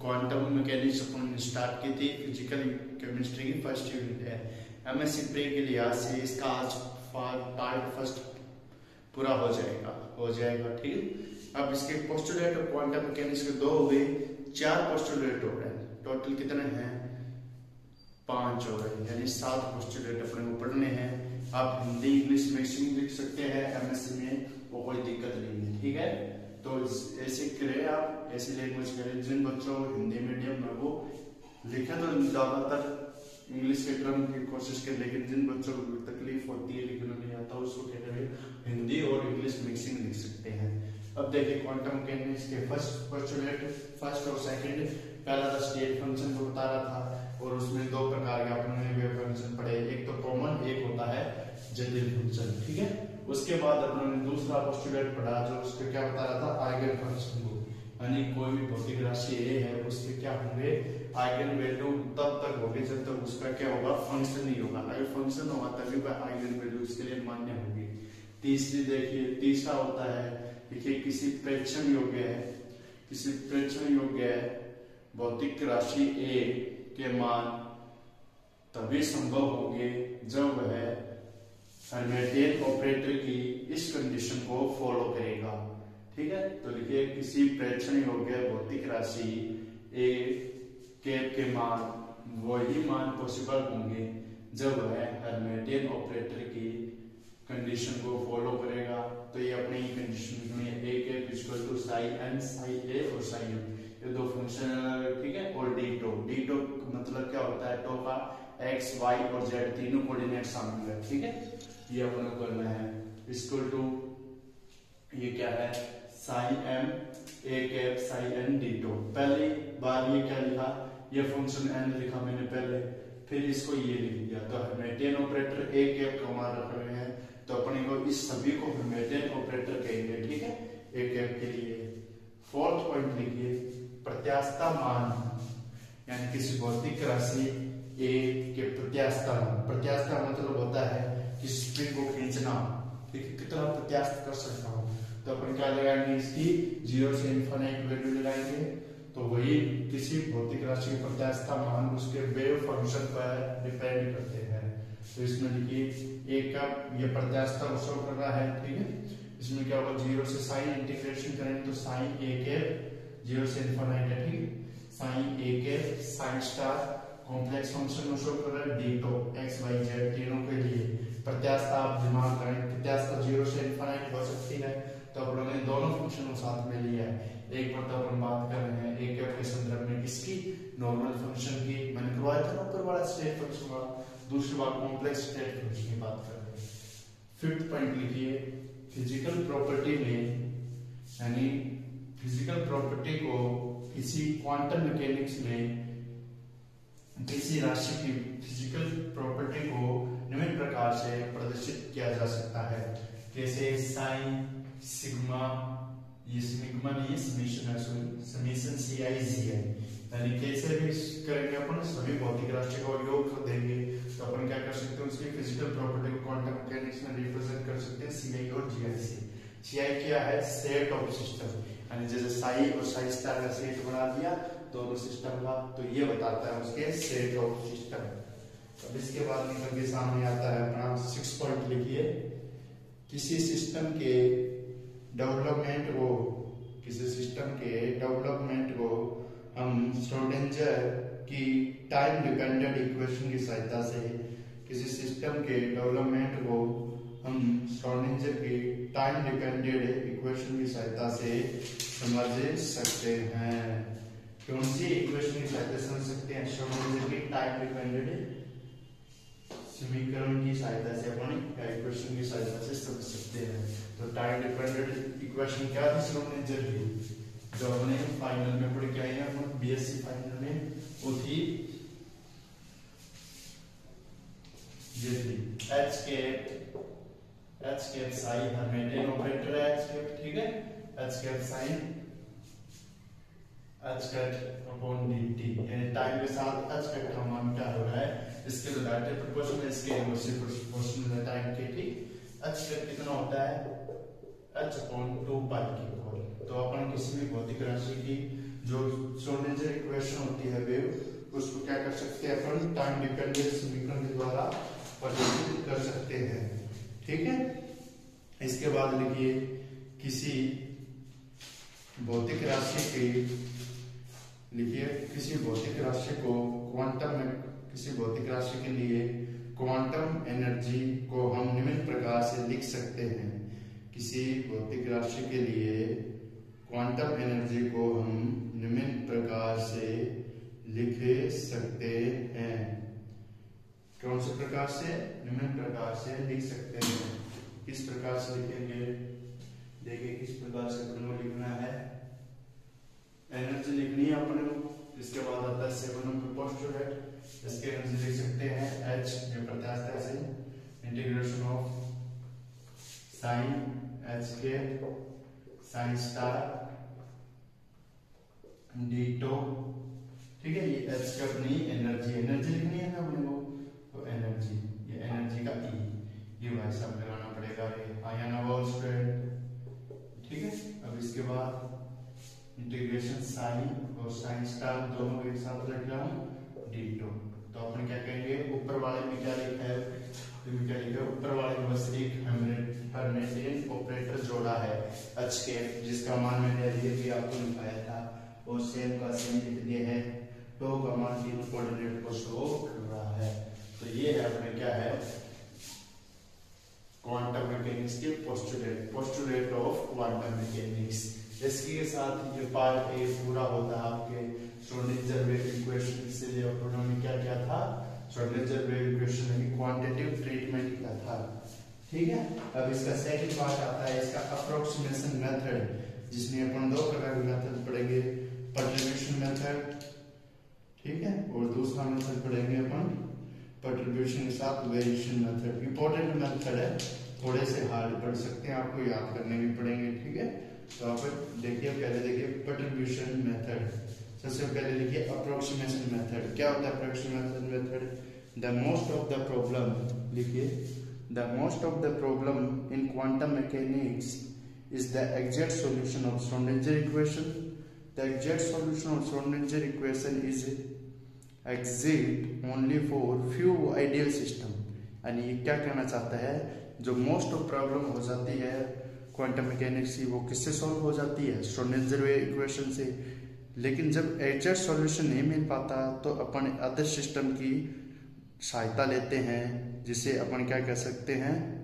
Quantum mechanics अपन start की थी, physical chemistry की फर्स्ट यूनिट है। एमएससी प्री के लिहाज से इसका आज पार्ट फर्स्ट पूरा हो जाएगा ठीक। अब इसके पोस्टुलेट ऑफ क्वांटम मैकेनिक्स के दो हो गए, 4 पोस्टुलेट हो रहे हैं, टोटल कितने हैं 5 हो रहे हैं, यानी 7 पोस्टुलेट अपने को पढ़ने हैं। आप हिंदी इंग्लिश मिक्सिंग लिख सकते हैं एमएससी में, वो कोई दिक्कत नहीं है ठीक है। तो ऐसे करें आप, ऐसी लैंग्वेज करें जिन बच्चों को हिंदी मीडियम में वो लिखे तो ज्यादातर इंग्लिश के क्रम की कोशिश करें, लेकिन जिन बच्चों को तकलीफ होती है लिखना नहीं आता उसको क्या करें हिंदी और इंग्लिश मिक्सिंग लिख सकते हैं। अब देखिए क्वांटम मैकेनिक्स के फर्स्ट पोस्टुलेट फर्स्ट और सेकंड, पहला था स्टेट फंक्शन को बता रहा था और उसमें 2 प्रकार के अपने वेव फंक्शन पढ़े, एक तो कॉमन एक होता है जटिल फंक्शन ठीक है। उसके बाद अपने दूसरा पोस्टुलेट पढ़ा जो उसके क्या बता रहा था आइगन फंक्शन को, यानी कोई भी भौतिक राशि ए है उसके क्या होंगे आइगन वैल्यू तब तक होगी जब तक उसका क्या होगा फंक्शन नहीं होगा, अगर फंक्शन होगा तभी वह आइगन वैल्यू इसके लिए मान्य होगी। तीसरी देखिए तीसरा होता है देखिए किसी प्रेक्षण योग्य भौतिक राशि ए के मान तभी संभव होंगे जब वह हर्मिटियन ऑपरेटर की इस कंडीशन को फॉलो करेगा ठीक है। तो लिखिए किसी प्रेक्षण योग्य भौतिक राशि ए के मान वही मान पॉसिबल होंगे जब वह हर्मिटियन ऑपरेटर की कंडीशन को फॉलो करेगा। तो ये अपनी कंडीशन में a cap equal to psi n psi a और साई एम, ये 2 फंक्शन ठीक है। और डी टो मतलब क्या होता है, टो का एक्स वाई और जेड तीनों कोऑर्डिनेट शामिल है ठीक है। ये अपन को करना है इक्वल टू ये क्या है psi M A cap psi N D टो। पहली बार ये क्या लिखा, ये फंक्शन एन लिखा मैंने पहले, फिर इसको ये लिख दिया। तो हर्मिटियन ऑपरेटर ए कैप का मान रख रहे हैं तो अपने को इस सभी को हर्मिटियन ऑपरेटर कहेंगे ठीक है ए कैप के लिए। 4th पॉइंट लिखिए प्रत्यास्था मान, यानी किसी भौतिक राशि ए के प्रत्यास्था मतलब होता है कि स्प्रिंग को खींचना ठीक है, कितना प्रत्यास्थ कर सकता हूं। तो अपन क्या लगाएंगे इसकी 0 से इनफिनिट वैल्यू लगाएंगे, तो वही किसी भौतिक राशि के प्रत्यास्था मान उसके वेव फंक्शन पर डिपेंड करते हैं। तो इसमें लिखिए एक का ये प्रत्यास्था को शो कर रहा है ठीक है। इसमें क्या होगा 0 से साइन इंटीग्रेशन करेंगे तो साइन ए के 0 से इनफिनिट है ठीक है। साइन ए के साइन स्टार कॉम्प्लेक्स फंक्शन को शो कर रहा है डी टो एक्स वाई जेड तीनों के लिए। प्रत्यास्था आप दिमाग करें, प्रत्यास्था 0 से इनफिनिट हो सकती है, तो हम लोगों ने दोनों फंक्शन को साथ में लिया है। एक पर तो अपन बात कर रहे हैं एक के संदर्भ में किसकी नॉर्मल फंक्शन की, मैंने करवाया था ऊपर वाला स्टेट फंक्शन वाला, दूसरी बात कॉम्प्लेक्स स्टेट फंक्शन की बात कर रहे हैं। 5th पॉइंट लिखिए फिजिकल प्रॉपर्टी में, यानी फिजिकल प्रॉपर्टी को किसी क्वांटम मैकेनिक्स में किसी राशि की फिजिकल प्रॉपर्टी को निम्न प्रकार से प्रदर्शित किया जा सकता है, जैसे साइन सिग्मा, ये सिग्मा नहीं समेशन है समेशन सी आई जी है, यानी कैसे भी करेंगे अपन सभी भौतिक राशि का योग कर देंगे तो अपन क्या कर सकते हैं उसकी फिजिकल प्रॉपर्टी को क्वांटम मैकेनिक्स में रिप्रेजेंट कर सकते हैं सी आई और जी आई से। सी आई क्या है सेट ऑफ सिस्टम, यानी जैसे साई और साई स्टार का सेट बना दिया दोनों सिस्टम का, तो ये बताता है उसके सेट ऑफ सिस्टम। अब इसके बाद निकल के सामने आता है अपना 6 पॉइंट लिखिए किसी सिस्टम के डेवलपमेंट को हम श्रोडिंगर की टाइम डिपेंडेंट इक्वेशन की सहायता से किसी सिस्टम के डेवलपमेंट को हम श्रोडिंगर की टाइम डिपेंडेंट इक्वेशन की सहायता से समझ सकते हैं। कौन सी इक्वेशन की सहायता से समझ सकते हैं, श्रोडिंगर की टाइम डिपेंडेंट समीकरण की सहायता से अपन इक्वेशन की सहायता से समझ सकते हैं। तो टाइम डिपेंडेंट इक्वेशन क्या थी श्रोडिंगर की, जो हमने फाइनल में पढ़ के आए हैं बीएससी फाइनल में, वो थी ये थी H cap sine Hermitian operator है एच कैप ठीक है, H cap sine h cap upon dt, यानी टाइम के साथ एच कैप का मान क्या हो रहा है इसके रिलेटेड प्रोपोर्शनल इसके इनवर्सली प्रोपोर्शनल है टाइम के ठीक। एच कैप कितना होता है h/2 पाई के इक्वल। तो अपन किसी भी भौतिक राशि की जो श्रोडिंगर इक्वेशन होती है वेव, उसको क्या कर सकते हैं अपन टाइम डिपेंडेंट समीकरण के द्वारा प्रदर्शित कर सकते हैं। ठीक है, इसके बाद लिखिए किसी भौतिक राशि के लिखिए किसी भौतिक राशि को किसी भौतिक राशि के लिए क्वांटम एनर्जी को हम निम्न प्रकार से लिख सकते हैं। किसी भौतिक राशि के लिए क्वांटम एनर्जी को हम निम्न प्रकार से लिख सकते हैं। कौन से प्रकार से? निम्न प्रकार से लिख सकते हैं। किस प्रकार से लिखेंगे? देखिए किस प्रकार से अपने को लिखना है, एनर्जी लिखनी है अपने को। इसके बाद आता है 7 नंबर पोस्टुलेट। इसके एनर्जी लिख सकते हैं h, ये प्रत्यास्थ से इंटीग्रेशन ऑफ साइन h के साइन स्टार डी2। ठीक है, ये h का अपनी एनर्जी लिखनी है ना अपने को, तो एनर्जी, ये एनर्जी का E, ये भाई साहब लगाना पड़ेगा, ये आयन होल स्क्वायर। ठीक है, अब इसके बाद इंटीग्रेशन साइन और साइन स्टार दोनों एक साथ रख रहा हूं डी2। तो अपन क्या कहेंगे, ऊपर वाले में क्या लिखा है, ऊपर वाले में बस एक हर्मिटियन ऑपरेटर जोड़ा है h के, जिसका मान मैंने अभी आपको लिखाया था, और सेम का सेम लिख दिया है। तो का मान तीनों कोऑर्डिनेट को शो कर रहा है। तो ये है अपने क्या है, क्वांटम मैकेनिक्स के पोस्टुलेट ऑफ क्वांटम मैकेनिक्स। इसके साथ ये पार्ट ए पूरा होता है आपके श्रोडिंगर वेव इक्वेशन। इसलिए उन्होंने क्या किया था, श्रोडिंगर वेव इक्वेशन की क्वांटिटेटिव ट्रीटमेंट किया था। ठीक है, अब इसका सेकंड पार्ट आता है इसका अप्रोक्सीमेशन मेथड, जिसमें अपन दो प्रकार के मेथड पढ़ेंगे, परट्रीब्यूशन मेथड, ठीक है, और दूसरा मेथड पढ़ेंगे अपन परट्रीब्यूशन के साथ वेरिएशन मेथड। इंपॉर्टेंट मेथड है, थोड़े से हार्ड पढ़ सकते हैं, आपको याद करने भी पड़ेंगे। ठीक है, तो आप देखिए, पहले देखिए परट्रीब्यूशन मेथड। सबसे पहले लिखिए अप्रोक्सीमेशन मेथड। क्या होता है approximation method? The most of the problem, लिखिए the most of the problem in quantum mechanics is the exact solution of Schrodinger equation. The exact solution of Schrodinger equation is exist only for few ideal system। यानी ये क्या कहना चाहता है, जो most of problem हो जाती है क्वांटम मैकेनिक्स की, वो किससे सॉल्व हो जाती है? श्रोडिंगर इक्वेशन से। लेकिन जब एग्जैक्ट सॉल्यूशन नहीं मिल पाता तो अपन अदर सिस्टम की सहायता लेते हैं, जिसे अपन क्या कह सकते हैं,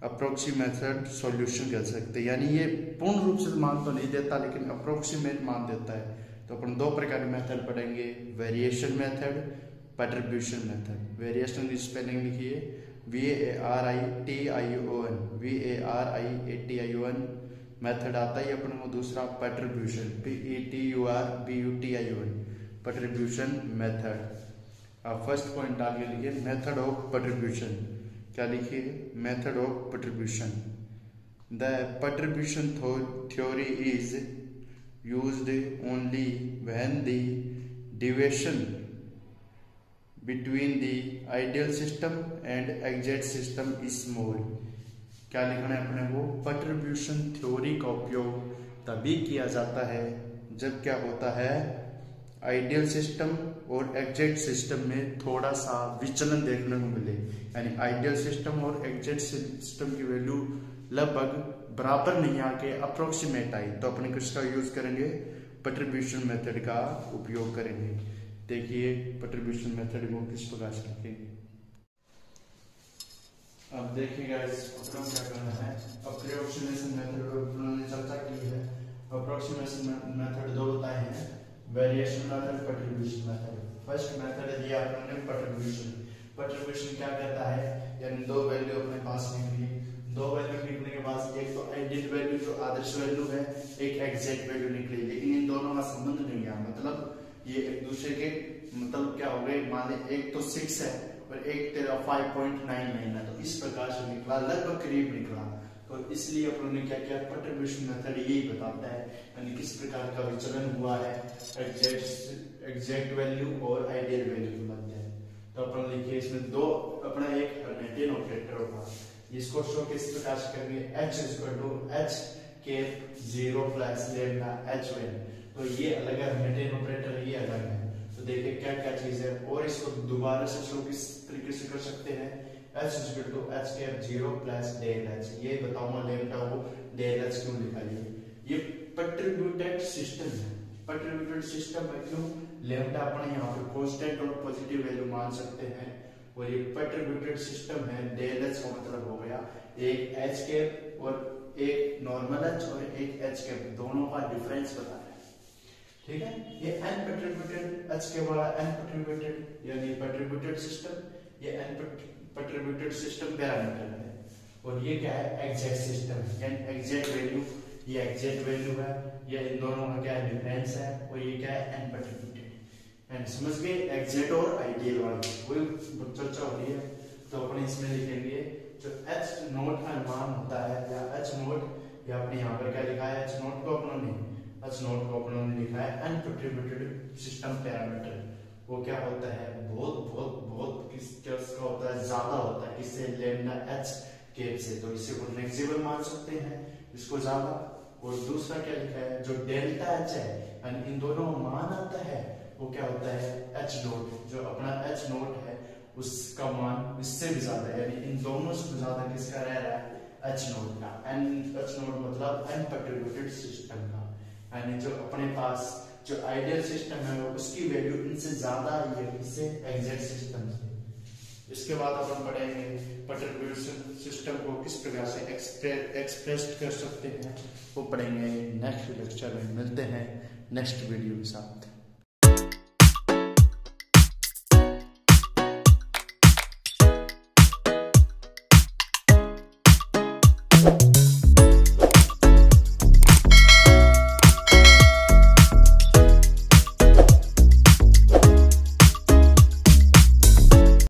अप्रोक्सीमेटेड सॉल्यूशन कह सकते हैं। यानी ये पूर्ण रूप से मान तो नहीं देता, लेकिन अप्रोक्सीमेट मान देता है। तो अपन दो प्रकार के मेथड पढ़ेंगे, variation method, perturbation method. Variation की स्पेलिंग लिखिए VARITION, VARITION। मेथड आता है अपन को दूसरा परट्रीब्यूशन, PETURBUTION, परट्रीब्यूशन मेथड। अब फर्स्ट पॉइंट आगे लिखिए, मेथड ऑफ परट्रीब्यूशन। क्या लिखिए? Method of perturbation. The perturbation theory is used only when the deviation between the ideal system and exact system is small. क्या लिखना है अपने को? परट्रीब्यूशन थ्योरी का उपयोग तभी किया जाता है जब क्या होता है, आइडियल सिस्टम और एग्जैक्ट सिस्टम में थोड़ा सा विचलन देखने को मिले। यानी आइडियल सिस्टम और एग्जैक्ट सिस्टम की वैल्यू लगभग बराबर नहीं आके अप्रोक्सीमेट आई, तो अपने किसका यूज करेंगे? परट्रीब्यूशन मेथड का उपयोग करेंगे। देखिए परट्रीब्यूशन मेथड को किस प्रकार से लिखेंगे। अब देखिएगा इसको क्या करना है। अप्रोक्सीमेशन मेथड उन्होंने चर्चा की है। अप्रोक्सीमेशन मेथड दो बताए हैं, variation method, perturbation method. First method दिया आपने परट्रीब्यूशन। परट्रीब्यूशन क्या कहता है, यानी दो वैल्यू अपने पास निकली, दो वैल्यू निकलने के बाद एक तो आइडियल वैल्यू जो आदर्श वैल्यू है, एक एग्जैक्ट वैल्यू निकली, लेकिन इन दोनों का संबंध नहीं है। मतलब ये एक दूसरे के मतलब क्या हो गए, मान ले एक तो 6 है और एक तेरा 5.99 है, तो इस प्रकार से निकला, लगभग करीब निकला। तो इसलिए अपन ने क्या किया, परट्रीब्यूशन मेथड यही बताता है यानी किस प्रकार का विचलन हुआ है एग्जैक्ट वैल्यू और आइडियल वैल्यू के मध्य। तो अपन लिखिए इसमें दो अपना एक हर्मिटियन ऑपरेटर होगा, इसको शो किस प्रकार से करेंगे, h = h के 0 प्लस लेना h1। तो ये अलग है, हेर्मिटियन ऑपरेटर ये अलग है। तो देखिए क्या क्या चीज है, और इसको दोबारा से शो किस तरीके से कर सकते हैं, h equal to h cap 0 plus del h। ये बताऊंगा लेमडा वो डेल h क्यों लिखा ये पट्रिब्यूटेड सिस्टम है, पट्रिब्यूटेड सिस्टम है क्यों, लेमडा अपने यहाँ पे कांस्टेंट और पॉजिटिव वैल्यू मान सकते हैं, और ये पट्रिब्यूटेड सिस्टम है। डेल h का मतलब हो गया एक h कैप और एक नॉर्मल h और एक h कैप, दोनों का डिफरेंस बता रहा है, ठीक है। ये n पट्रिब्यूटेड h के बाद n पट्रिब्यूटेड यानी पट्रिब्यूटेड सिस्टम, ये n पट्रिब्यूटेड सिस्टम पैरामीटर है, और ये क्या है एग्जैक्ट सिस्टम यानी एग्जैक्ट वैल्यू, ये एग्जैक्ट वैल्यू है, ये इन दोनों का क्या है डिफरेंस है, और ये क्या है n पट्रिब्यूटेड। एंड समझ गए एग्जैक्ट और आइडियल वाली वही चर्चा हो रही है। तो अपने इसमें लिखेंगे जो h नोट का मान होता है, या h नोट, या अपने यहाँ पर क्या लिखा है h नोट को अपनों ने लिखा है n पट्रिब्यूटेड सिस्टम पैरामीटर। वो क्या होता है बहुत किसका होता है, ज्यादा होता है, किससे, लैम्डा h कैप से, तो इसे को नेग्लिजिबल मान सकते हैं इसको ज्यादा। और दूसरा क्या लिखा है जो डेल्टा h है, यानी इन दोनों मान आता है, वो क्या होता है h नोट, जो अपना h नोट है उसका मान इससे भी ज्यादा है, यानी इन दोनों से ज्यादा किसका रह रहा है h नोट का। h नोट मतलब n पट्रिब्यूटेड सिस्टम का, यानी जो अपने पास जो आइडियल सिस्टम है उसकी वैल्यू इनसे ज्यादा है, इससे एग्जैक्ट सिस्टम से। इसके बाद अपन पढ़ेंगे पट्रिब्यूटेड सिस्टम को किस प्रकार से एक्सप्रेस कर सकते हैं, वो पढ़ेंगे नेक्स्ट लेक्चर में। मिलते हैं नेक्स्ट वीडियो के साथ।